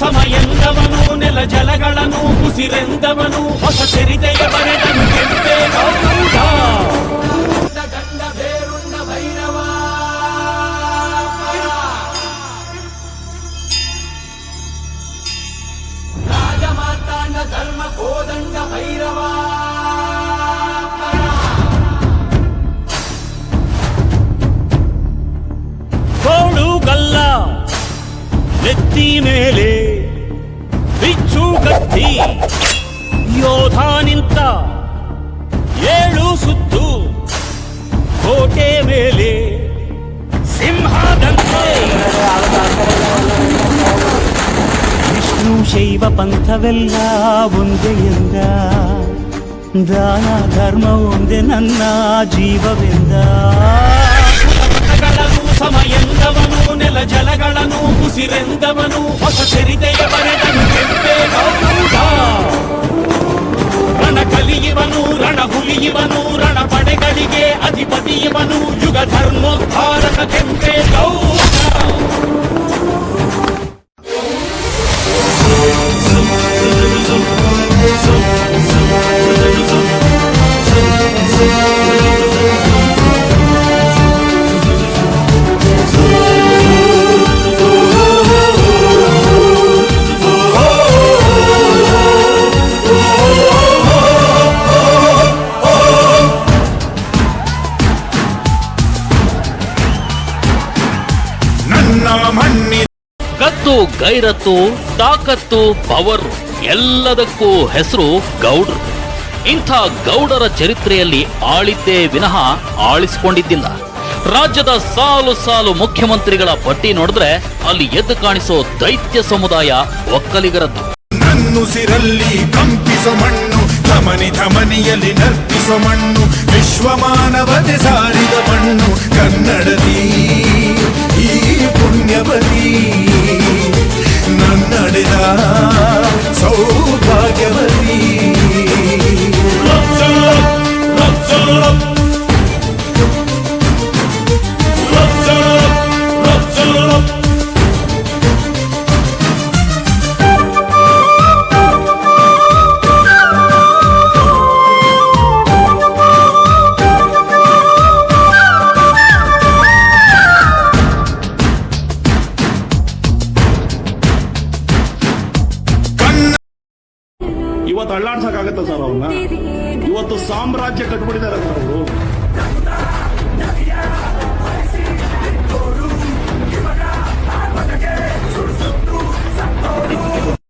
ಸಮಯಂದವನು ನೆಲ ಜಲಗಳನ್ನು ಉಸಿರೆಂದವನು ಹೊಸ ಚರಿತೆಯ ಬರೆದನು ಕೆಂಪೇಗೌಡ. ಗಂಡ ಬೇರುಂಡ ಭೈರವ ರಾಜಮಾರ್ತಾಂಡ ಧರ್ಮ ಕೋದಂಡ ಭೈರವ. ಕೋಳುಗಲ್ಲ ನೆತ್ತಿ ಮೇಲೆ ಬಿಚ್ಚು ಗತ್ತಿ ಯೋಧ ನಿಂತ 7 ಸುತ್ತು ಕೋಟೆ ಮೇಲೆ ಸಿಂಹದಂತೆ. ವಿಷ್ಣು ಶೈವ ಪಂಥವೆಲ್ಲ ಒಂದೇ ಎಂದ, ದಾನ ಧರ್ಮ ಒಂದೇ ನನ್ನ ಜೀವವೆಂದ. ಸಮಯಂದವನು ನೆಲ ಜಲಗಳನ್ನು ಉಸಿರೆಂದವನು ಹೊಸ ಚರಿತೆಯ ಬರೆದನು ಕೆಂಪೇಗೌಡ. ರಣ ಕಲಿಯುವನು ರಣ ಹುಲಿಯುವನು ರಣ ಪಡೆಗಳಿಗೆ ಅಧಿಪತಿಯುವನು ಯುಗ ಧರ್ಮೋದ್ಧಾರಕ ಕೆಂಪೇಗೌಡ. ಗತ್ತು ಗೈರತ್ತು ತಾಕತ್ತು ಪವರ್ ಎಲ್ಲದಕ್ಕೂ ಹೆಸರು ಗೌಡ್ರು. ಇಂಥ ಗೌಡರ ಚರಿತ್ರೆಯಲ್ಲಿ ಆಳಿದ್ದೇ ವಿನಃ ಆಳಿಸಿಕೊಂಡಿದ್ದಿಲ್ಲ. ರಾಜ್ಯದ ಸಾಲು ಸಾಲು ಮುಖ್ಯಮಂತ್ರಿಗಳ ಪಟ್ಟಿ ನೋಡಿದ್ರೆ ಅಲ್ಲಿ ಎದ್ದು ಕಾಣಿಸೋ ದೈತ್ಯ ಸಮುದಾಯ ಒಕ್ಕಲಿಗರದ್ದು. ನನ್ನುಸಿರಲ್ಲಿ ಕಂಪಿಸೋ ಮಣ್ಣು, ಧಮನಿ ಧಮನಿಯಲ್ಲಿ ನರ್ತಿಸೋ ಮಣ್ಣು, ವಿಶ್ವಮಾನವತೆ ಸಾರಿದ ಮಣ್ಣು ಕನ್ನಡದಿ ಈ ಪುಣ್ಯವತಿ. ನನ್ನಡೆದ ಸೌಭಾಗ್ಯವತಿ. ಇವತ್ತು ಅಳ್ಳಾಡ್ಸಕ್ಕಾಗತ್ತ ಸರ್ ಅವ್ರನ್ನ? ಇವತ್ತು ಸಾಮ್ರಾಜ್ಯ ಕಟ್ಬಿಟ್ಟಿದ್ದಾರೆ ಅವರು.